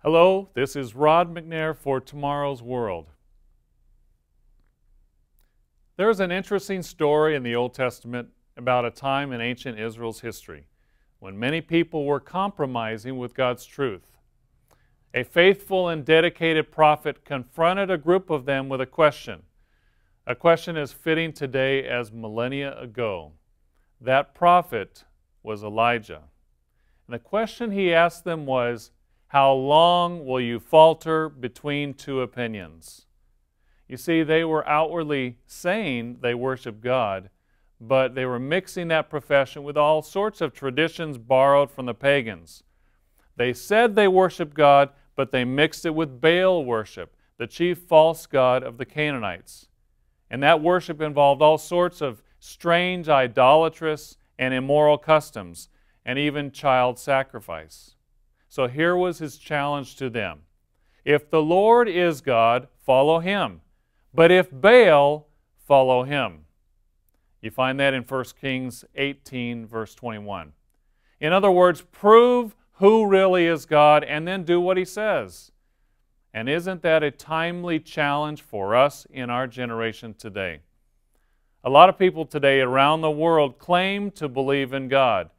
Hello, this is Rod McNair for Tomorrow's World. There's an interesting story in the Old Testament about a time in ancient Israel's history when many people were compromising with God's truth. A faithful and dedicated prophet confronted a group of them with a question as fitting today as millennia ago. That prophet was Elijah. And the question he asked them was, how long will you falter between two opinions? You see, they were outwardly saying they worship God, but they were mixing that profession with all sorts of traditions borrowed from the pagans. They said they worship God, but they mixed it with Baal worship, the chief false god of the Canaanites. And that worship involved all sorts of strange, idolatrous, and immoral customs, and even child sacrifice. So here was his challenge to them. If the Lord is God, follow Him. But if Baal, follow him. You find that in 1 Kings 18, verse 21. In other words, prove who really is God and then do what He says. And isn't that a timely challenge for us in our generation today? A lot of people today around the world claim to believe in God,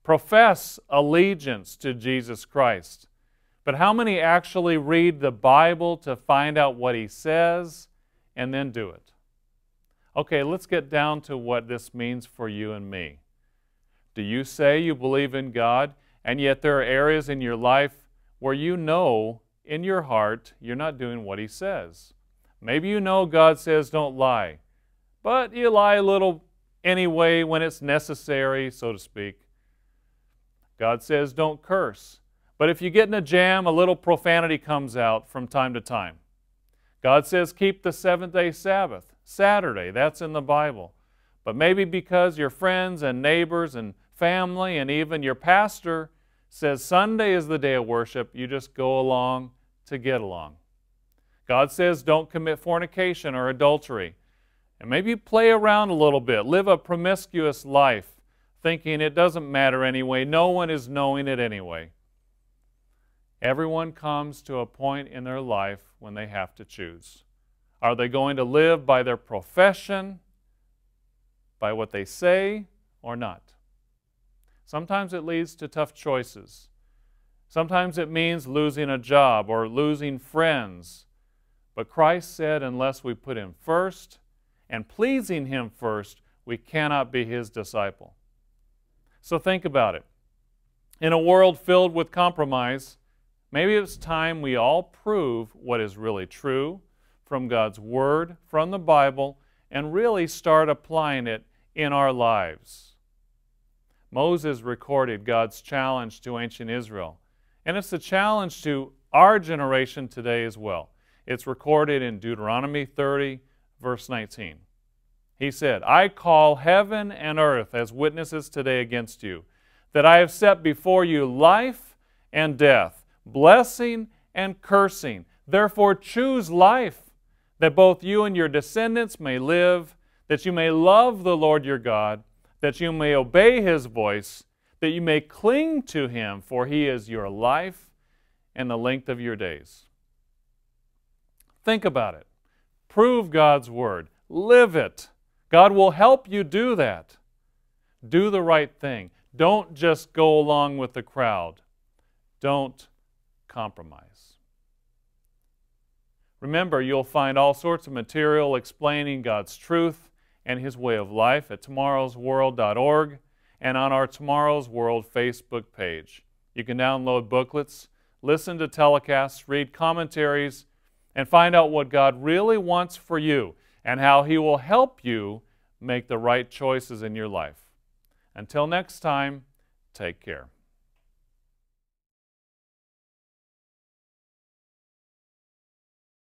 profess allegiance to Jesus Christ. But how many actually read the Bible to find out what He says and then do it? Okay, let's get down to what this means for you and me. Do you say you believe in God, and yet there are areas in your life where you know in your heart you're not doing what He says? Maybe you know God says don't lie, but you lie a little anyway when it's necessary, so to speak. God says don't curse, but if you get in a jam, a little profanity comes out from time to time. God says keep the seventh-day Sabbath, Saturday, that's in the Bible. But maybe because your friends and neighbors and family and even your pastor says Sunday is the day of worship, you just go along to get along. God says don't commit fornication or adultery. And maybe you play around a little bit, live a promiscuous life, thinking it doesn't matter anyway, no one is knowing it anyway. Everyone comes to a point in their life when they have to choose. Are they going to live by their profession, by what they say, or not? Sometimes it leads to tough choices. Sometimes it means losing a job or losing friends. But Christ said unless we put Him first and pleasing Him first, we cannot be His disciple. So think about it. In a world filled with compromise, maybe it's time we all prove what is really true from God's Word, from the Bible, and really start applying it in our lives. Moses recorded God's challenge to ancient Israel, and it's a challenge to our generation today as well. It's recorded in Deuteronomy 30, verse 19. He said, I call heaven and earth as witnesses today against you, that I have set before you life and death, blessing and cursing. Therefore choose life, that both you and your descendants may live, that you may love the Lord your God, that you may obey His voice, that you may cling to Him, for He is your life and the length of your days. Think about it. Prove God's Word. Live it. God will help you do that. Do the right thing. Don't just go along with the crowd. Don't compromise. Remember, you'll find all sorts of material explaining God's truth and His way of life at tomorrowsworld.org and on our Tomorrow's World Facebook page. You can download booklets, listen to telecasts, read commentaries, and find out what God really wants for you and how He will help you make the right choices in your life. Until next time, take care.